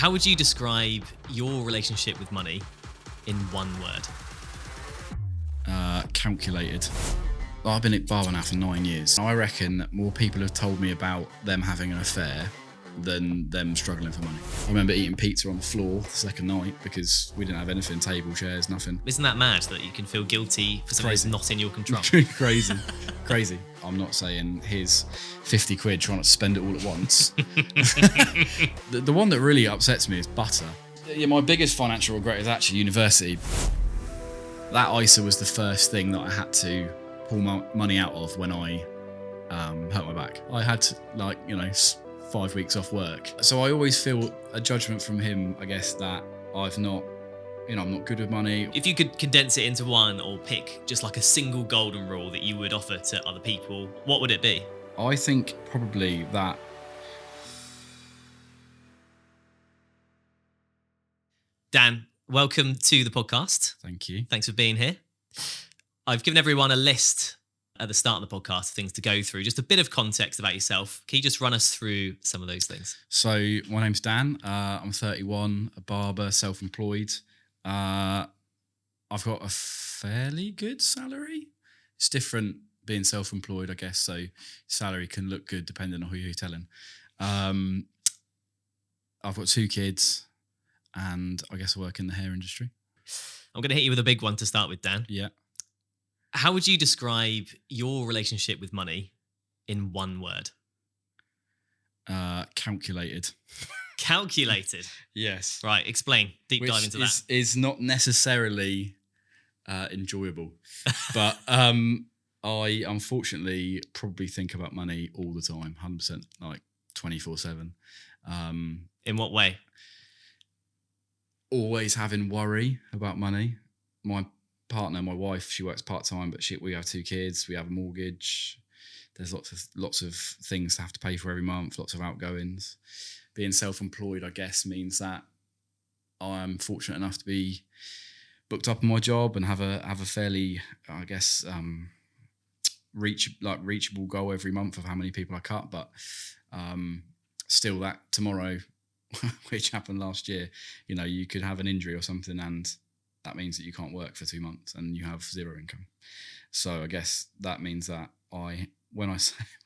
How would you describe your relationship with money in one word? Calculated. I've been at Barber now for 9 years. I reckon that more people have told me about them having an affair than them struggling for money. I remember eating pizza on the floor the second night because we didn't have anything, table, chairs, nothing. Isn't that mad that you can feel guilty for something that's not in your control? Crazy. I'm not saying here's 50 quid, trying to spend it all at once. The one that really upsets me is butter. Yeah, my biggest financial regret is actually university. That ISA was the first thing that I had to pull my money out of when I hurt my back. I had 5 weeks off work. So I always feel a judgment from him, I guess, that I'm not good with money. If you could condense it into one or pick just like a single golden rule that you would offer to other people, what would it be? I think probably that Dan, welcome to the podcast. Thank you. Thanks for being here. I've given everyone a list at the start of the podcast of things to go through, just a bit of context about yourself. Can you just run us through some of those things? So my name's Dan. I'm 31, a barber, self-employed. I've got a fairly good salary. It's different being self-employed, I guess. So salary can look good depending on who you're telling. I've got 2 kids, and I guess I work in the hair industry. I'm going to hit you with a big one to start with, Dan. Yeah. How would you describe your relationship with money in one word? Calculated. Calculated? Yes. Right, explain. Deep dive into that. Is not necessarily enjoyable. But I unfortunately probably think about money all the time, 100%, like 24/7. In what way? Always having worry about money. My partner, my wife, she works part-time, but we have 2 kids, we have a mortgage. There's lots of things to have to pay for every month, lots of outgoings. Being self-employed, I guess, means that I'm fortunate enough to be booked up in my job and have a fairly, I guess, reachable goal every month of how many people I cut. But still, that tomorrow, which happened last year, you could have an injury or something, and that means that you can't work for 2 months and you have 0 income. So I guess that means that when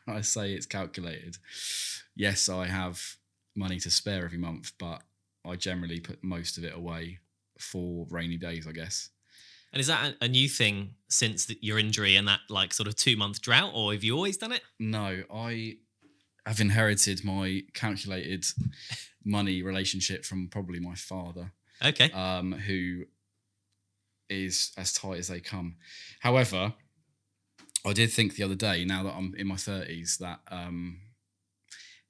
I say it's calculated, yes, I have money to spare every month, but I generally put most of it away for rainy days, I guess. And is that a new thing since your injury and that sort of 2-month drought, or have you always done it? No, I have inherited my calculated money relationship from probably my father. Okay. Who is as tight as they come. However, I did think the other day, now that I'm in my 30s, that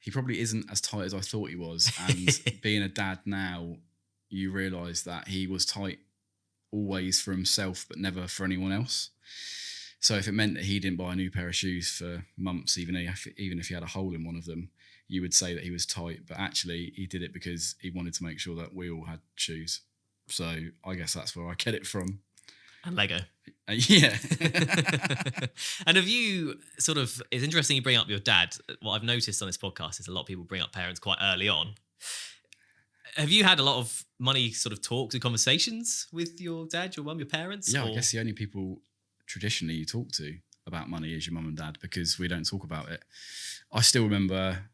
he probably isn't as tight as I thought he was. And being a dad now, you realise that he was tight always for himself, but never for anyone else. So if it meant that he didn't buy a new pair of shoes for months, even if he had a hole in one of them, you would say that he was tight. But actually, he did it because he wanted to make sure that we all had shoes. So I guess that's where I get it from. And Lego. Yeah. And have you it's interesting you bring up your dad. What I've noticed on this podcast is a lot of people bring up parents quite early on. Have you had a lot of money talks and conversations with your dad, your mum, your parents? Yeah, I guess the only people traditionally you talk to about money is your mum and dad, because we don't talk about it. I still remember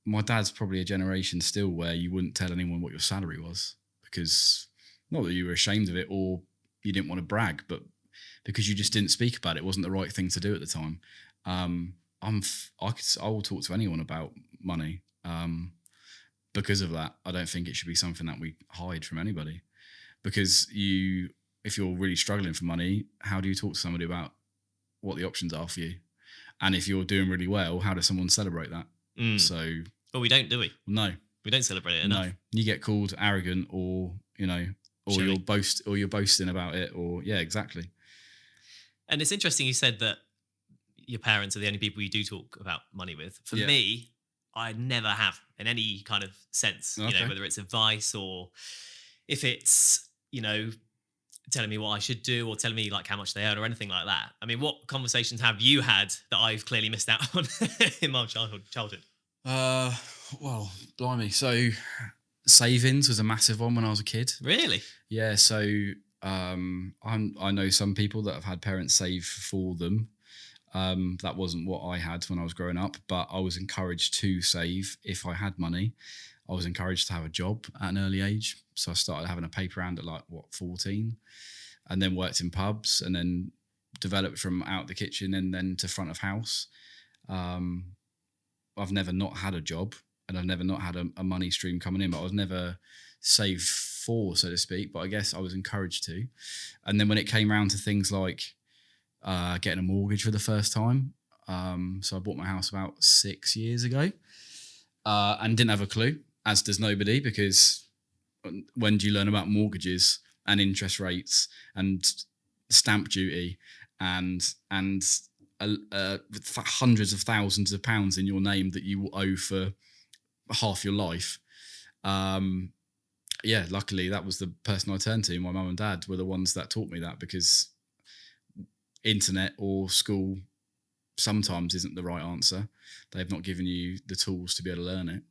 my dad's probably a generation still where you wouldn't tell anyone what your salary was, because not that you were ashamed of it or you didn't want to brag, but because you just didn't speak about it. It wasn't the right thing to do at the time. I will talk to anyone about money. Because of that, I don't think it should be something that we hide from anybody, because if you're really struggling for money, how do you talk to somebody about what the options are for you? And if you're doing really well, how does someone celebrate that? But we don't, do we? No. We don't celebrate it enough. No. You get called arrogant or Shilling. you're boasting about it, or yeah, exactly. And it's interesting you said that your parents are the only people you do talk about money with. For me, I never have in any kind of sense, Okay. Whether it's advice or if it's, telling me what I should do or telling me how much they earn or anything like that. I mean, what conversations have you had that I've clearly missed out on in my childhood? Uh, well, blimey. So savings was a massive one when I was a kid. Really? Yeah. So I know some people that have had parents save for them. That wasn't what I had when I was growing up, but I was encouraged to save if I had money. I was encouraged to have a job at an early age. So I started having a paper round at 14, and then worked in pubs, and then developed from out the kitchen and then to front of house. Um, I've never not had a job, and I've never not had a money stream coming in, but I was never saved for, so to speak. But I guess I was encouraged to. And then when it came around to things like getting a mortgage for the first time, so I bought my house about 6 years ago, and didn't have a clue, as does nobody, because when do you learn about mortgages and interest rates and stamp duty and hundreds of thousands of pounds in your name that you will owe for half your life? Yeah, luckily that was the person I turned to. My mum and dad were the ones that taught me that, because internet or school sometimes isn't the right answer. They've not given you the tools to be able to learn it.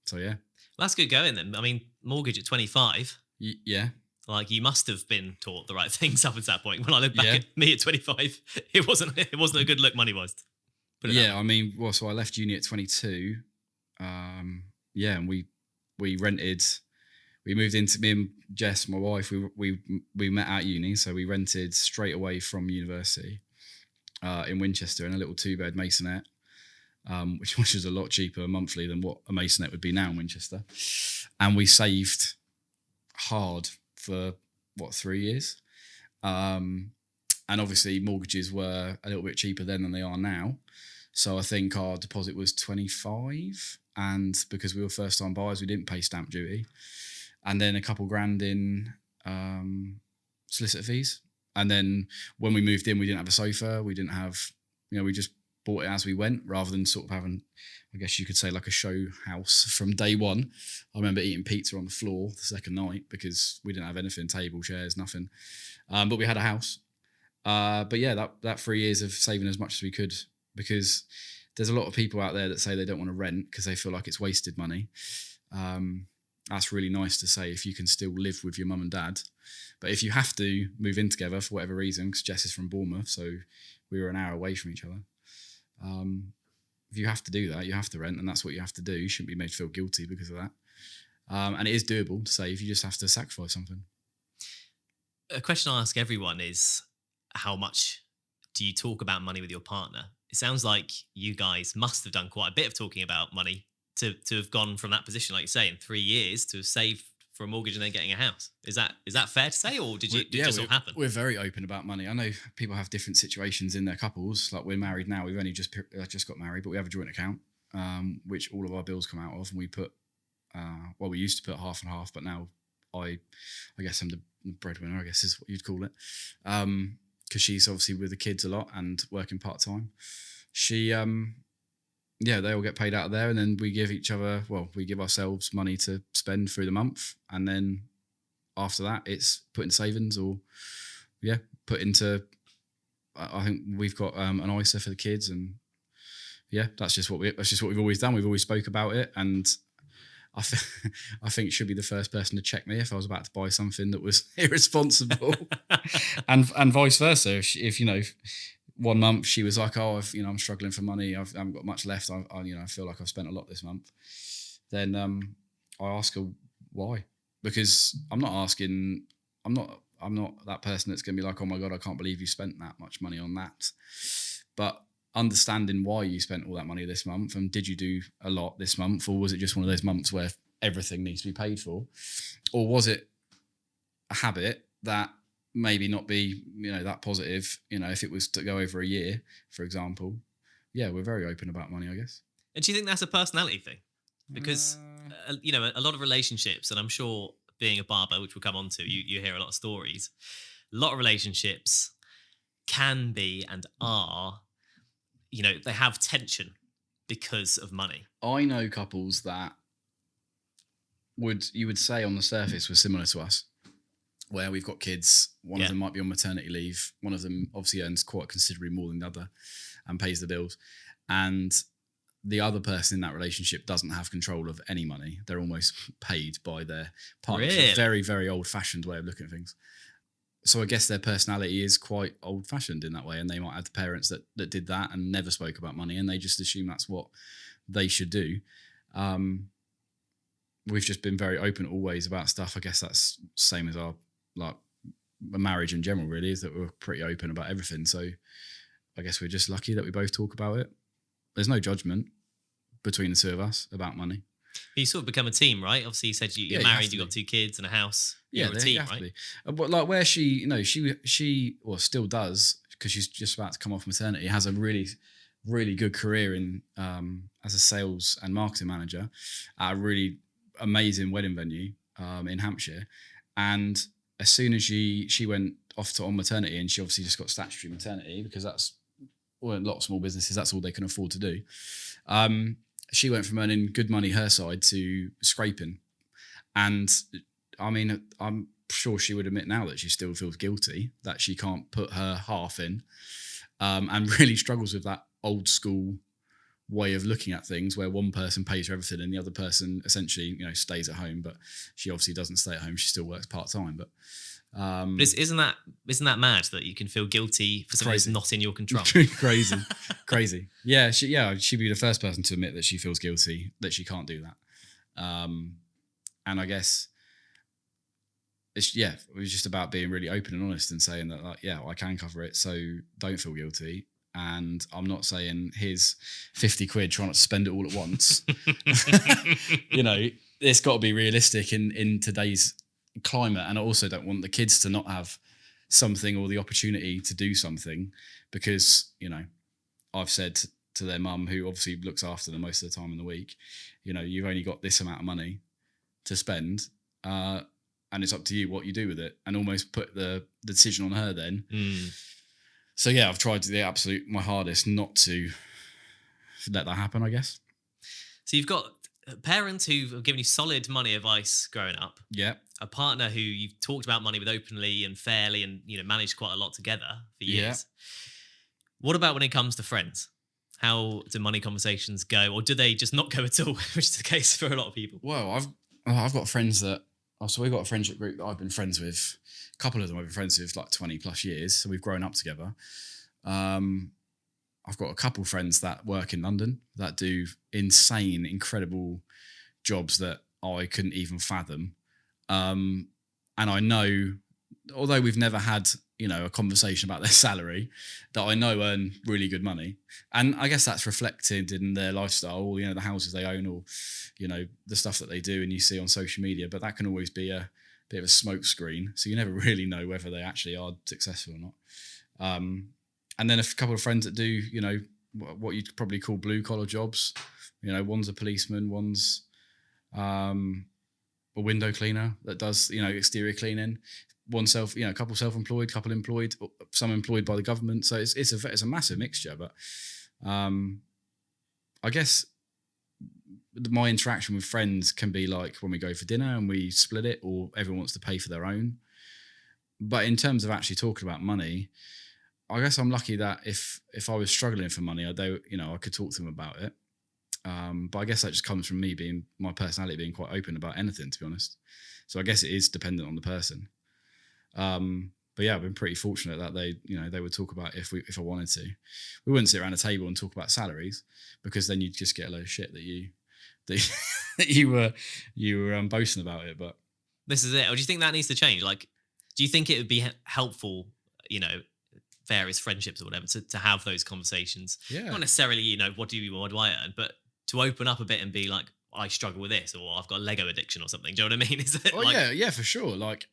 So yeah. Well, that's good going then. I mean, mortgage at 25. Yeah. Like, you must have been taught the right things up until that point. When I look back Yeah. at me at 25, it wasn't a good look money wise. Yeah, I mean, well, so I left uni at 22. Yeah, and we rented. We moved into, me and Jess, my wife. We met at uni, so we rented straight away from university in Winchester in a little 2-bed masonette, which was a lot cheaper monthly than what a masonette would be now in Winchester. And we saved hard for 3 years. And obviously mortgages were a little bit cheaper then than they are now. So I think our deposit was 25, and because we were first time buyers, we didn't pay stamp duty, and then a couple grand in solicitor fees. And then when we moved in, we didn't have a sofa. We didn't have, we just bought it as we went, rather than sort of having, I guess you could say, like a show house from day one. I remember eating pizza on the floor the second night because we didn't have anything, table, chairs, nothing. But we had a house. But yeah, that 3 years of saving as much as we could, because there's a lot of people out there that say they don't want to rent because they feel like it's wasted money. That's really nice to say, if you can still live with your mum and dad. But if you have to move in together for whatever reason, because Jess is from Bournemouth, so we were an hour away from each other. If you have to do that, you have to rent, and that's what you have to do. You shouldn't be made to feel guilty because of that. And it is doable to save. You just have to sacrifice something. A question I ask everyone is, how much do you talk about money with your partner? It sounds like you guys must have done quite a bit of talking about money to have gone from that position, like you say, in 3 years to have saved for a mortgage and then getting a house. Is that fair to say, or did it just all happen? We're very open about money. I know people have different situations in their couples. Like, we're married now. We've only just got married, but we have a joint account, which all of our bills come out of, and we put, we used to put half and half, but now I guess I'm the breadwinner, I guess is what you'd call it. Because she's obviously with the kids a lot and working part-time. She, they all get paid out of there, and then we give ourselves money to spend through the month, and then after that it's put in savings, or put into, I think we've got an ISA for the kids, and that's just what we've always done. We've always spoke about it, and I think she'd be the first person to check me if I was about to buy something that was irresponsible, and vice versa. If 1 month she was like, "Oh, I'm struggling for money. I haven't got much left. I feel like I've spent a lot this month." Then I ask her why, because I'm not that person that's going to be like, "Oh my God, I can't believe you spent that much money on that." But understanding why you spent all that money this month, and did you do a lot this month, or was it just one of those months where everything needs to be paid for, or was it a habit that maybe not be that positive, if it was to go over a year, for example. We're very open about money, I guess. And do you think that's a personality thing? Because a lot of relationships, and I'm sure being a barber, which we'll come on to, you hear a lot of stories. A lot of relationships can be and are, they have tension because of money. I know couples that you would say on the surface were similar to us, where we've got kids. One of them might be on maternity leave. One of them obviously earns quite considerably more than the other and pays the bills. And the other person in that relationship doesn't have control of any money. They're almost paid by their partner. Really? It's a very, very old-fashioned way of looking at things. So I guess their personality is quite old-fashioned in that way, and they might have the parents that did that and never spoke about money, and they just assume that's what they should do. We've just been very open always about stuff. I guess that's same as our marriage in general, really, is that we're pretty open about everything. So I guess we're just lucky that we both talk about it. There's no judgment between the two of us about money. You sort of become a team, right? Obviously, you said you're married, you've got 2 kids and a house. You're a team, right? But like where she still does, because she's just about to come off maternity, has a really, really good career in as a sales and marketing manager at a really amazing wedding venue in Hampshire. And as soon as she went off on maternity, and she obviously just got statutory maternity because that's, well, a lot of small businesses, that's all they can afford to do. She went from earning good money her side to scraping. And I mean, I'm sure she would admit now that she still feels guilty that she can't put her half in, and really struggles with that old school way of looking at things where one person pays for everything and the other person essentially, stays at home. But she obviously doesn't stay at home. She still works part-time. But isn't that mad that you can feel guilty for something that's not in your control? Crazy. Yeah, she'd be the first person to admit that she feels guilty that she can't do that. And I guess it was just about being really open and honest and saying that, I can cover it, so don't feel guilty. And I'm not saying here's 50 quid, try not to spend it all at once. It's got to be realistic in today's climate. And I also don't want the kids to not have something or the opportunity to do something because, I've said to their mum, who obviously looks after them most of the time in the week, you've only got this amount of money to spend, and it's up to you what you do with it, and almost put the decision on her then. So yeah, I've tried to my hardest not to let that happen, I guess. So you've got parents who've given you solid money advice growing up. Yeah. A partner who you've talked about money with openly and fairly, and managed quite a lot together for years. Yeah. What about when it comes to friends? How do money conversations go, or do they just not go at all, which is the case for a lot of people? Well, I've got friends that. So we've got a friendship group that I've been friends with. A couple of them I've been friends with like 20 plus years. So we've grown up together. I've got a couple of friends that work in London that do insane, incredible jobs that I couldn't even fathom. And I know, although we've never had, a conversation about their salary, that I know earn really good money. And I guess that's reflected in their lifestyle, or, the houses they own, or, the stuff that they do and you see on social media. But that can always be a bit of a smoke screen. So you never really know whether they actually are successful or not. And then a couple of friends that do, what you'd probably call blue collar jobs. One's a policeman, one's a window cleaner that does, exterior cleaning. A couple self-employed, couple employed, some employed by the government. So it's a massive mixture. But I guess my interaction with friends can be like when we go for dinner and we split it, or everyone wants to pay for their own. But in terms of actually talking about money, I guess I'm lucky that if I was struggling for money, I could talk to them about it. But I guess that just comes from me my personality being quite open about anything, to be honest. So I guess it is dependent on the person. But yeah, I've been pretty fortunate that they would talk about if I wanted to. We wouldn't sit around a table and talk about salaries, because then you'd just get a load of shit that you were boasting about it. But this is it. Or do you think that needs to change? Like, do you think it would be helpful, various friendships or whatever, to have those conversations? Yeah. Not necessarily, what do I earn, but to open up a bit and be like, I struggle with this, or I've got a Lego addiction or something. Do you know what I mean? Is it yeah, for sure. Like,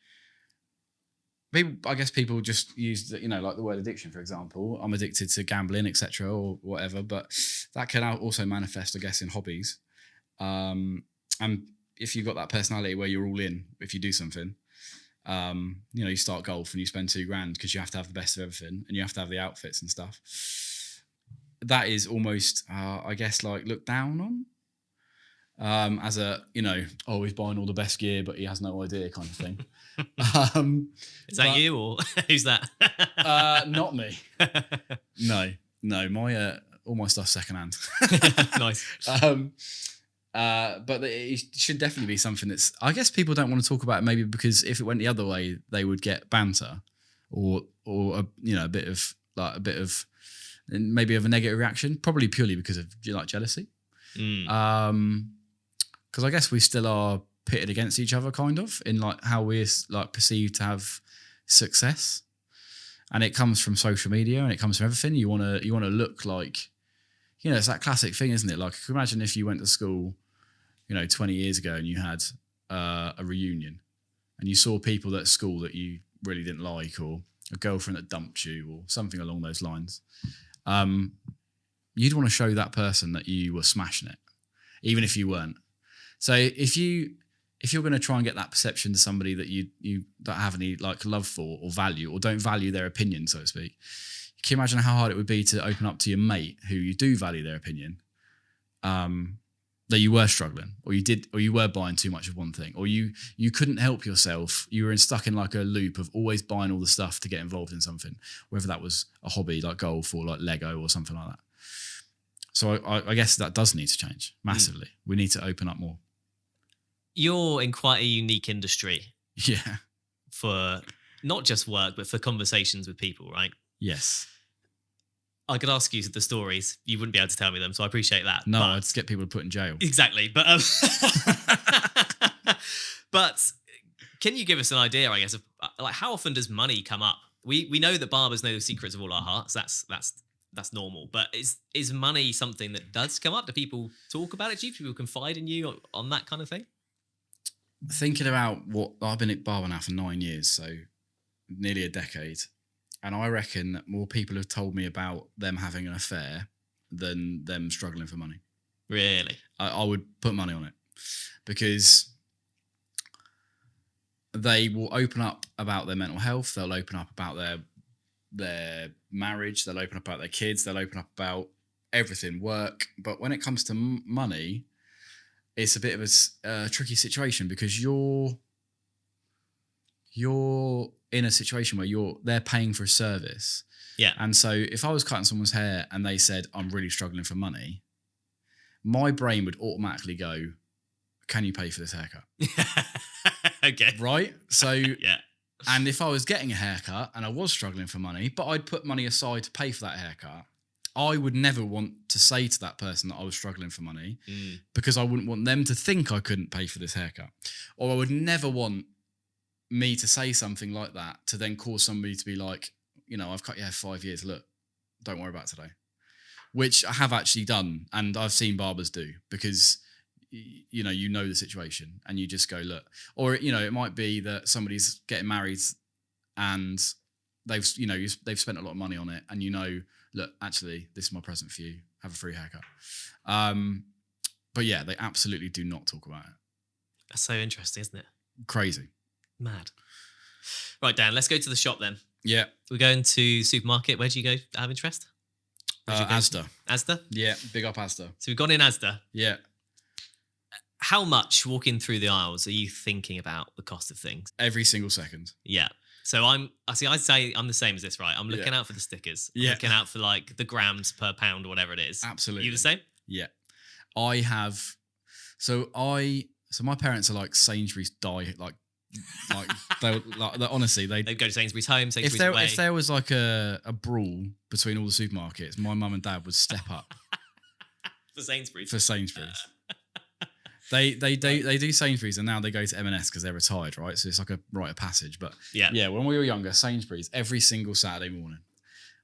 I guess people just use, like the word addiction, for example. I'm addicted to gambling, etc., or whatever. But that can also manifest, I guess, in hobbies. And if you've got that personality where you're all in, if you do something, you start golf and you spend $2,000 because you have to have the best of everything and you have to have the outfits and stuff. That is almost, I guess, like looked down on. As a, he's buying all the best gear, but he has no idea kind of thing. Is that you, or who's that? Not me. No, all my stuff secondhand. Nice. But it should definitely be something that's, I guess people don't want to talk about it maybe because if it went the other way, they would get banter or a bit of maybe of a negative reaction, probably purely because of jealousy. Because I guess we still are pitted against each other kind of in like how we're like perceived to have success. And it comes from social media and it comes from everything. You want to look like, it's that classic thing, isn't it? Like, imagine if you went to school, 20 years ago and you had a reunion and you saw people at school that you really didn't like, or a girlfriend that dumped you or something along those lines. You'd want to show that person that you were smashing it, even if you weren't. So if you're going to try and get that perception to somebody that you don't have any like love for or value, or don't value their opinion, so to speak, can you imagine how hard it would be to open up to your mate who you do value their opinion, that you were struggling, or you were buying too much of one thing, or you couldn't help yourself. You were stuck in like a loop of always buying all the stuff to get involved in something, whether that was a hobby like golf or like Lego or something like that. So I guess that does need to change massively. We need to open up more. You're in quite a unique industry. Yeah. For not just work, but for conversations with people, right? Yes. I could ask you the stories. You wouldn't be able to tell me them, so I appreciate that. No, I'd just get people put in jail. Exactly. But but can you give us an idea, I guess, of like how often does money come up? We know that barbers know the secrets of all our hearts. That's normal. But is money something that does come up? Do people talk about it? Do people confide in you on that kind of thing? Thinking about I've been at barber now for 9 years, so nearly a decade. And I reckon that more people have told me about them having an affair than them struggling for money. Really? I would put money on it, because they will open up about their mental health. They'll open up about their marriage. They'll open up about their kids. They'll open up about everything, work. But when it comes to money, it's a bit of a tricky situation, because you're in a situation where they're paying for a service. Yeah. And so if I was cutting someone's hair and they said, I'm really struggling for money, my brain would automatically go, can you pay for this haircut? Okay. Right? So, yeah. And if I was getting a haircut and I was struggling for money, but I'd put money aside to pay for that haircut, I would never want to say to that person that I was struggling for money, because I wouldn't want them to think I couldn't pay for this haircut. Or I would never want me to say something like that to then cause somebody to be like, I've cut your hair 5 years, look, don't worry about today. Which I have actually done, and I've seen barbers do, because you know the situation and you just go, look. Or it might be that somebody's getting married and they've spent a lot of money on it, and look, actually, this is my present for you. Have a free haircut. But yeah, they absolutely do not talk about it. That's so interesting, isn't it? Crazy. Mad. Right, Dan, let's go to the shop then. Yeah. We're going to supermarket. Where do you go to have interest? Asda. Asda? Yeah, big up Asda. So we've gone in Asda. Yeah. How much walking through the aisles are you thinking about the cost of things? Every single second. Yeah. So I'd say I'm the same as this, right? I'm looking out for the stickers. I'm looking out for like the grams per pound or whatever it is. Absolutely. You the same? Yeah. I have. So my parents are like Sainsbury's honestly, they'd go to Sainsbury's home, Sainsbury's away. If there was like a brawl between all the supermarkets, my mum and dad would step up. For Sainsbury's. They do Sainsbury's, and now they go to M&S because they're retired, right? So it's like a rite of passage. But yeah, when we were younger, Sainsbury's every single Saturday morning,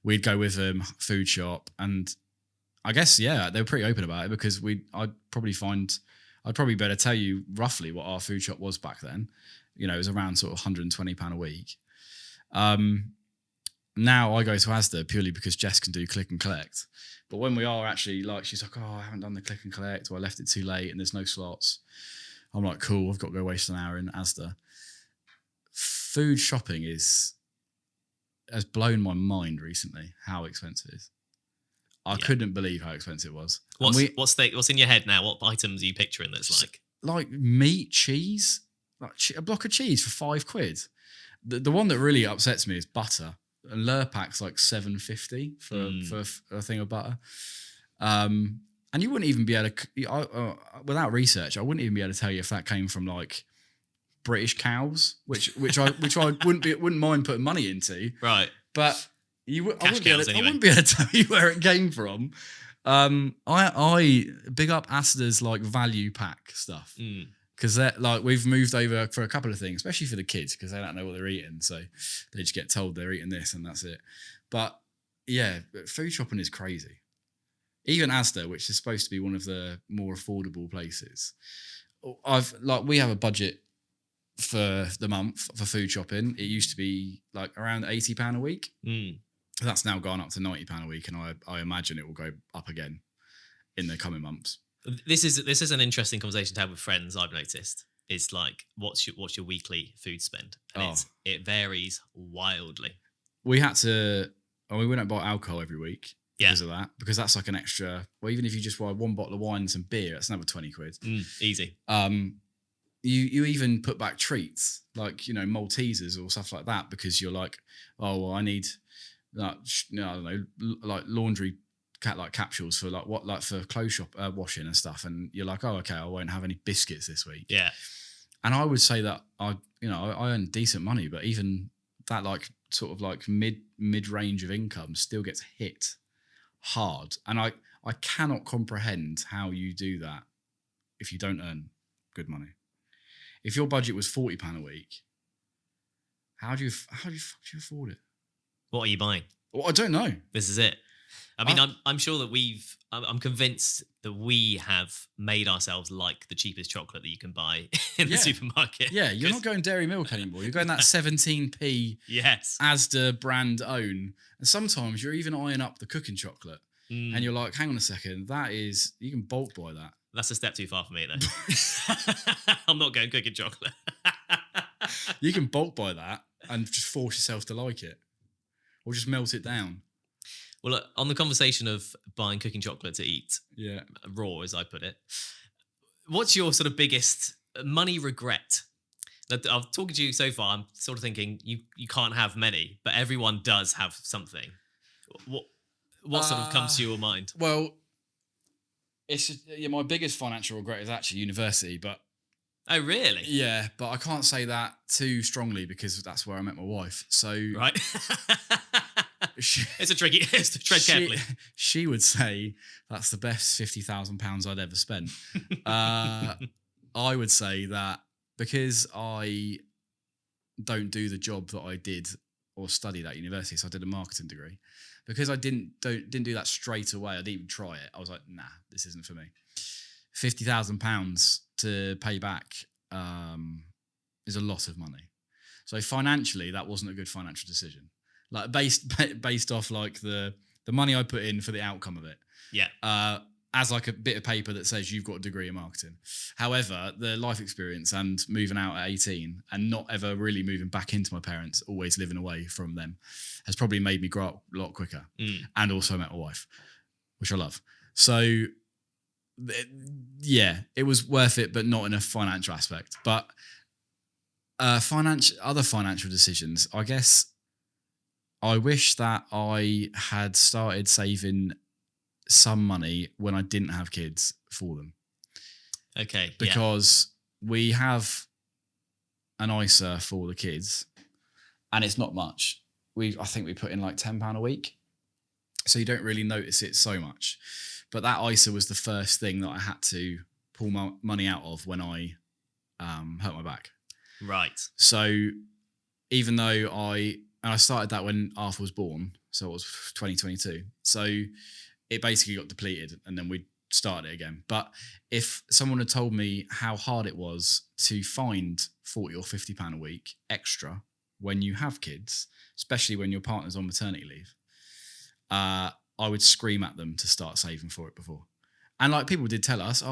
we'd go with them, food shop, and I guess they were pretty open about it, because I'd probably better tell you roughly what our food shop was back then. It was around sort of £120 a week. Now I go to Asda purely because Jess can do click and collect. But when we are actually she's like, oh, I haven't done the click and collect, or I left it too late and there's no slots. I'm like, cool, I've got to go waste an hour in Asda. Food shopping has blown my mind recently, how expensive it is. I couldn't believe how expensive it was. What's in your head now? What items are you picturing that's like? Like meat, cheese, a block of cheese for £5. The one that really upsets me is butter. And Lurpak's like $7.50 for a thing of butter. And you wouldn't even be able to, without research, I wouldn't even be able to tell you if that came from like British cows, which I wouldn't mind putting money into. Right. But I wouldn't be able Anyway. to tell you where it came from. I big up Asda's like value pack stuff. Because like we've moved over for a couple of things, especially for the kids, because they don't know what they're eating, so they just get told they're eating this and that's it. But yeah, food shopping is crazy. Even Asda, which is supposed to be one of the more affordable places, we have a budget for the month for food shopping. It used to be like around £80 a week. That's now gone up to £90 a week, and I imagine it will go up again in the coming months. This is an interesting conversation to have with friends. I've noticed is like, what's your weekly food spend? And it varies wildly. We had to. We don't buy alcohol every week because of that, because that's like an extra. Well, even if you just buy one bottle of wine and some beer, that's another 20 quid. Easy. You even put back treats like Maltesers or stuff like that, because you're like, oh well, I need I don't know, like laundry capsules for for clothes shop washing and stuff, and you're like, oh okay, I won't have any biscuits this week. Yeah. And I would say that I earn decent money, but even that like sort of like mid range of income still gets hit hard, and I cannot comprehend how you do that if you don't earn good money. If your budget was £40 a week, how do you afford it? What are you buying? Well, I don't know. This is it. I mean, I'm sure that I'm convinced that we have made ourselves like the cheapest chocolate that you can buy in the supermarket. Yeah, you're not going dairy milk anymore. You're going that 17p Asda brand own. And sometimes you're even eyeing up the cooking chocolate. And you're like, hang on a second, you can bulk buy that. That's a step too far for me, though. I'm not going cooking chocolate. You can bulk buy that and just force yourself to like it. Or just melt it down. Well, look, on the conversation of buying cooking chocolate to eat, raw as I put it, what's your sort of biggest money regret? I've talking to you so far, I'm sort of thinking you can't have many, but everyone does have something. What sort of comes to your mind? Well, my biggest financial regret is actually university, but... Oh, really? Yeah, but I can't say that too strongly because that's where I met my wife. So... Right. It's to tread carefully. She would say that's the best £50,000 I'd ever spent. I would say that because I don't do the job that I did or studied at university, so I did a marketing degree. Because I didn't do that straight away, I didn't even try it. I was like, nah, this isn't for me. £50,000 to pay back is a lot of money. So financially, that wasn't a good financial decision. Like based off like the money I put in for the outcome of it. Yeah. As like a bit of paper that says you've got a degree in marketing. However, the life experience and moving out at 18 and not ever really moving back into my parents, always living away from them, has probably made me grow up a lot quicker. And also met my wife, which I love. So it was worth it, but not in a financial aspect. But other financial decisions, I guess I wish that I had started saving some money when I didn't have kids for them. Okay. Because we have an ISA for the kids and it's not much. I think we put in like £10 a week. So you don't really notice it so much. But that ISA was the first thing that I had to pull my money out of when I hurt my back. Right. So even though I started that when Arthur was born, so it was 2022. So it basically got depleted and then we started it again. But if someone had told me how hard it was to find £40 or £50 a week extra when you have kids, especially when your partner's on maternity leave, I would scream at them to start saving for it before. And like people did tell us,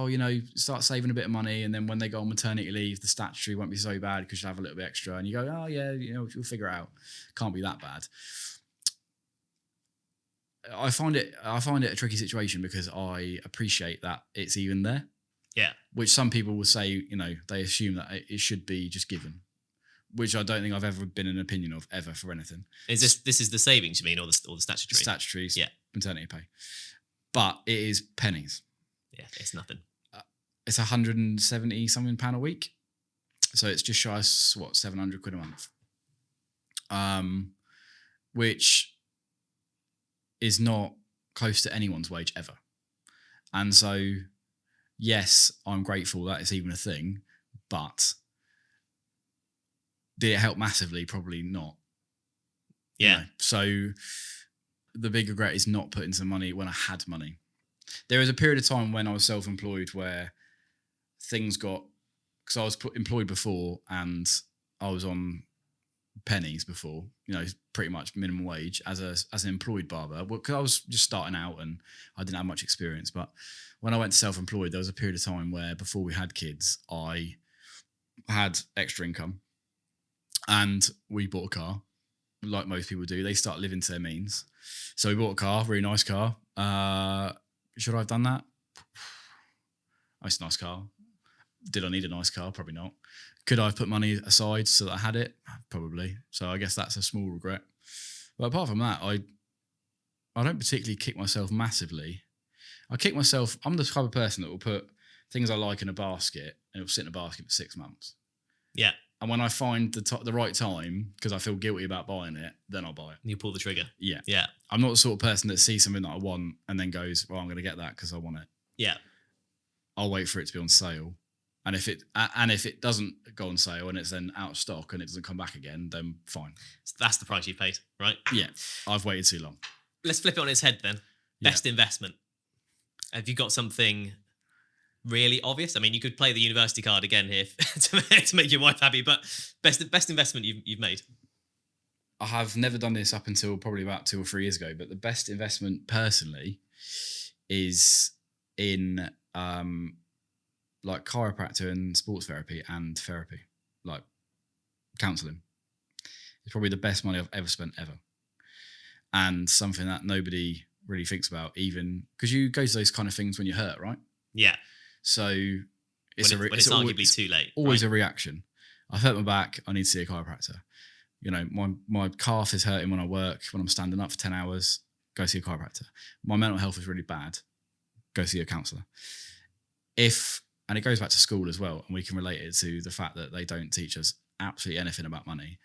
start saving a bit of money and then when they go on maternity leave, the statutory won't be so bad because you'll have a little bit extra. And you go, oh yeah, you'll figure it out. Can't be that bad. I find it a tricky situation because I appreciate that it's even there. Yeah. Which some people will say, they assume that it should be just given, which I don't think I've ever been an opinion of ever for anything. Is this is the savings you mean, or the statutory? Statutories, maternity pay. but it is pennies. Yeah, it's nothing. It's 170 something pound a week. So it's just shy of, what, 700 quid a month. Which is not close to anyone's wage ever. And so, yes, I'm grateful that it's even a thing, but did it help massively? Probably not. Yeah. You know? So the big regret is not putting some money when I had money. There was a period of time when I was self-employed where things got, because I was employed before and I was on pennies before, you know, pretty much minimum wage as an employed barber. Well, because I was just starting out and I didn't have much experience. But when I went to self-employed, there was a period of time where before we had kids, I had extra income and we bought a car, like most people do. They start living to their means. So we bought a car, really nice car. Should I have done that? It's a nice car. Did I need a nice car? Probably not. Could I have put money aside so that I had it? Probably. So I guess that's a small regret. But apart from that, I don't particularly kick myself massively. I kick myself. I'm the type of person that will put things I like in a basket and it will sit in a basket for 6 months. Yeah. And when I find the right time, because I feel guilty about buying it, then I'll buy it. You pull the trigger. Yeah. Yeah. I'm not the sort of person that sees something that I want and then goes, well, I'm going to get that because I want it. Yeah. I'll wait for it to be on sale. And if it doesn't go on sale and it's then out of stock and it doesn't come back again, then fine. So that's the price you paid, right? Yeah. I've waited too long. Let's flip it on its head then. Best investment. Have you got something really obvious? I mean, you could play the university card again here to make your wife happy, but best investment you've made. I have never done this up until probably about 2 or 3 years ago, but the best investment personally is in like chiropractor and sports therapy and therapy, like counselling. It's probably the best money I've ever spent ever. And something that nobody really thinks about, even because you go to those kind of things when you're hurt, right? Yeah. So it's arguably too late. Always right? a reaction. I've hurt my back. I need to see a chiropractor. You know, my calf is hurting when I work, when I'm standing up for 10 hours, go see a chiropractor. My mental health is really bad, go see a counsellor. And it goes back to school as well, and we can relate it to the fact that they don't teach us absolutely anything about money.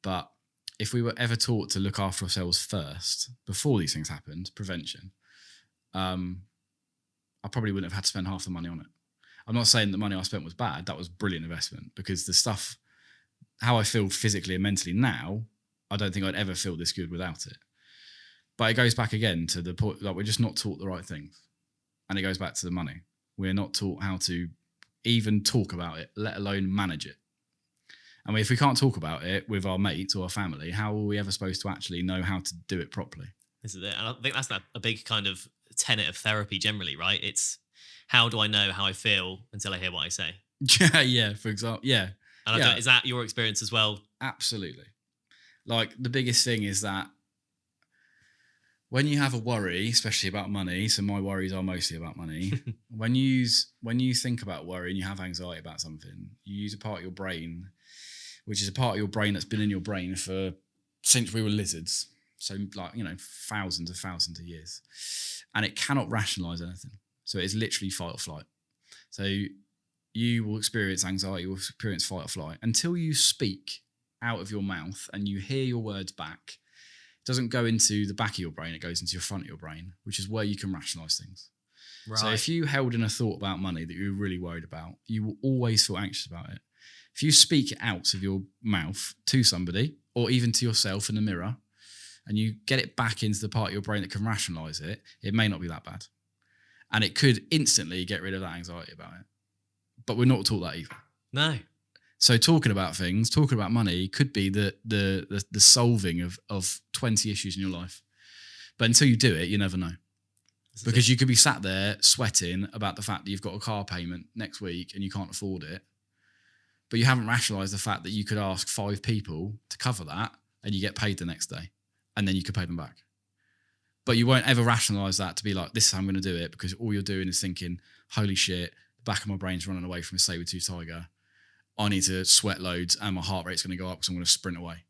But if we were ever taught to look after ourselves first, before these things happened, prevention, I probably wouldn't have had to spend half the money on it. I'm not saying the money I spent was bad. That was brilliant investment, because the stuff, how I feel physically and mentally now, I don't think I'd ever feel this good without it. But it goes back again to the point, like, we're just not taught the right things. And it goes back to the money. We're not taught how to even talk about it, let alone manage it. I mean, if we can't talk about it with our mates or our family, how are we ever supposed to actually know how to do it properly? This is it. And I think that's a big kind of tenet of therapy generally, right? It's how do I know how I feel until I hear what I say? Yeah, for example. Yeah. And is that your experience as well? Absolutely. Like, the biggest thing is that when you have a worry, especially about money, so my worries are mostly about money, when you think about worry and you have anxiety about something, you use a part of your brain, which is a part of your brain that's been in your brain since we were lizards. So, like, you know, thousands of years. And it cannot rationalize anything. So it's literally fight or flight. So you will experience anxiety, you will experience fight or flight until you speak out of your mouth and you hear your words back. It doesn't go into the back of your brain, it goes into your front of your brain, which is where you can rationalize things. Right. So if you held in a thought about money that you were really worried about, you will always feel anxious about it. If you speak it out of your mouth to somebody, or even to yourself in the mirror, and you get it back into the part of your brain that can rationalize it, it may not be that bad. And it could instantly get rid of that anxiety about it. But we're not taught that either. No. So talking about things, talking about money could be the solving of 20 issues in your life. But until you do it, you never know. Because you could be sat there sweating about the fact that you've got a car payment next week and you can't afford it. But you haven't rationalized the fact that you could ask 5 people to cover that and you get paid the next day. And then you could pay them back. But you won't ever rationalize that to be like, this is how I'm going to do it, because all you're doing is thinking, holy shit, the back of my brain's running away from a saber-tooth tiger. I need to sweat loads and my heart rate's going to go up because I'm going to sprint away.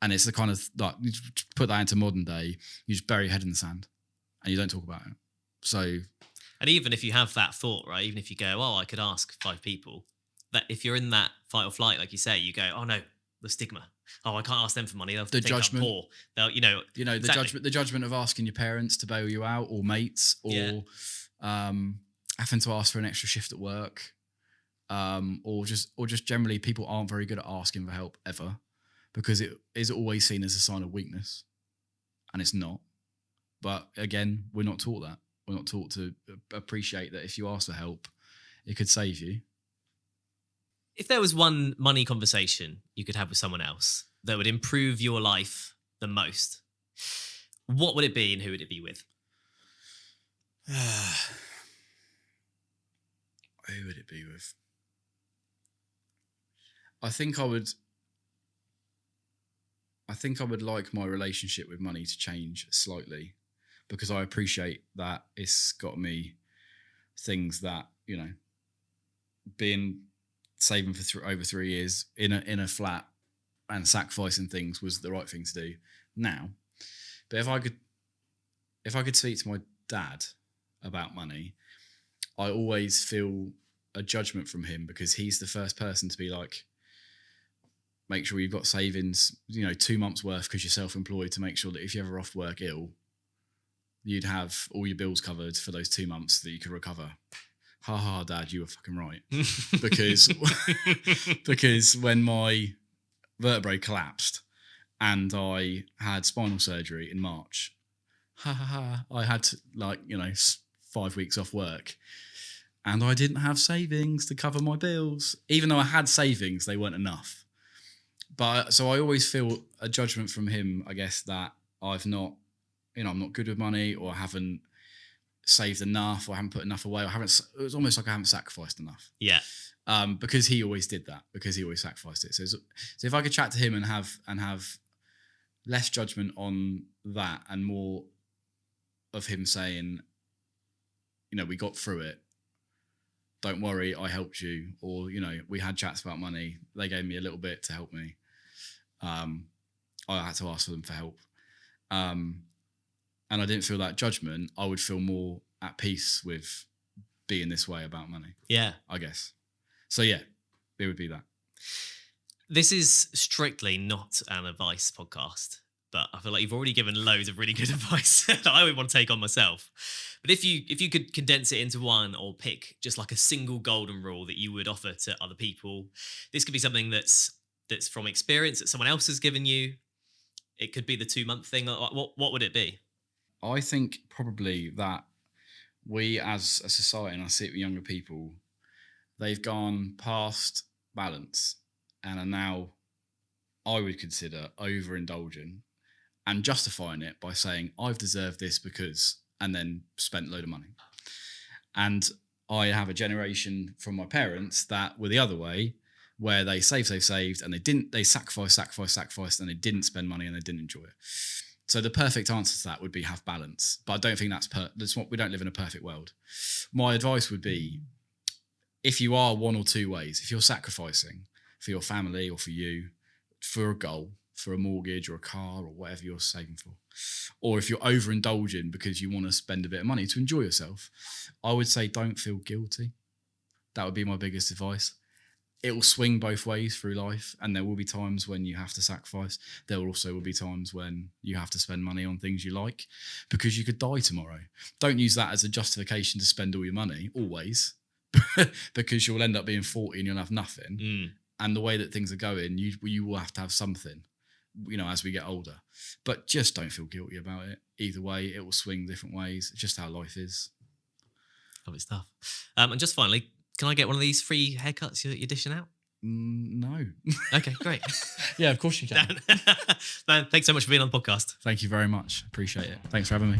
And it's the kind of, like, you put that into modern day, you just bury your head in the sand and you don't talk about it. So And even if you have that thought, right? Even if you go, oh, I could ask 5 people. That if you're in that fight or flight, like you say, you go, oh no, the stigma. Oh, I can't ask them for money. They'll the think judgment, I'm poor. They'll, exactly. the judgment of asking your parents to bail you out, or mates, or having to ask for an extra shift at work, or just generally, people aren't very good at asking for help ever, because it is always seen as a sign of weakness, and it's not. But again, we're not taught that. We're not taught to appreciate that if you ask for help, it could save you. If there was one money conversation you could have with someone else that would improve your life the most, what would it be and who would it be with? Who would it be with? I think I would like my relationship with money to change slightly, because I appreciate that it's got me things that, saving for over 3 years in a flat and sacrificing things was the right thing to do now. But if I could speak to my dad about money, I always feel a judgment from him, because he's the first person to be like, make sure you've got savings, 2 months worth, because you're self-employed, to make sure that if you're ever off work ill, you'd have all your bills covered for those 2 months that you could recover. Ha ha, Dad, you were fucking right. because when my vertebrae collapsed and I had spinal surgery in March, I had to, 5 weeks off work, and I didn't have savings to cover my bills. Even though I had savings, they weren't enough. But so I always feel a judgment from him, I guess, that I'm not good with money, or I haven't saved enough, or I haven't put enough away, or it was almost like I haven't sacrificed enough. Yeah. Because he always did that, because he always sacrificed it. So if I could chat to him and have less judgment on that, and more of him saying, we got through it. Don't worry, I helped you. Or, we had chats about money. They gave me a little bit to help me. I had to ask for them for help. And I didn't feel that judgment. I would feel more at peace with being this way about money. Yeah. I guess. So yeah, it would be that. This is strictly not an advice podcast, but I feel like you've already given loads of really good advice that I would want to take on myself. But if you could condense it into one, or pick just like a single golden rule that you would offer to other people, this could be something that's from experience that someone else has given you. It could be the 2-month thing. What would it be? I think probably that we as a society, and I see it with younger people, they've gone past balance and are now, I would consider, overindulging and justifying it by saying, I've deserved this because, and then spent a load of money. And I have a generation from my parents that were the other way, where they saved, and they sacrificed, and they didn't spend money and they didn't enjoy it. So the perfect answer to that would be have balance. But I don't think that's what we don't live in a perfect world. My advice would be, if you are one or two ways, if you're sacrificing for your family or for you, for a goal, for a mortgage or a car or whatever you're saving for, or if you're overindulging because you want to spend a bit of money to enjoy yourself, I would say don't feel guilty. That would be my biggest advice. It will swing both ways through life, and there will be times when you have to sacrifice. There will also be times when you have to spend money on things you like, because you could die tomorrow. Don't use that as a justification to spend all your money, always, because you'll end up being 40 and you'll have nothing. Mm. And the way that things are going, you will have to have something, as we get older. But just don't feel guilty about it. Either way, it will swing different ways. It's just how life is. Lovely stuff. And just finally, can I get one of these free haircuts you're dishing out? No. Okay, great. Yeah, of course you can. Man, thanks so much for being on the podcast. Thank you very much. Appreciate it. Thanks for having me.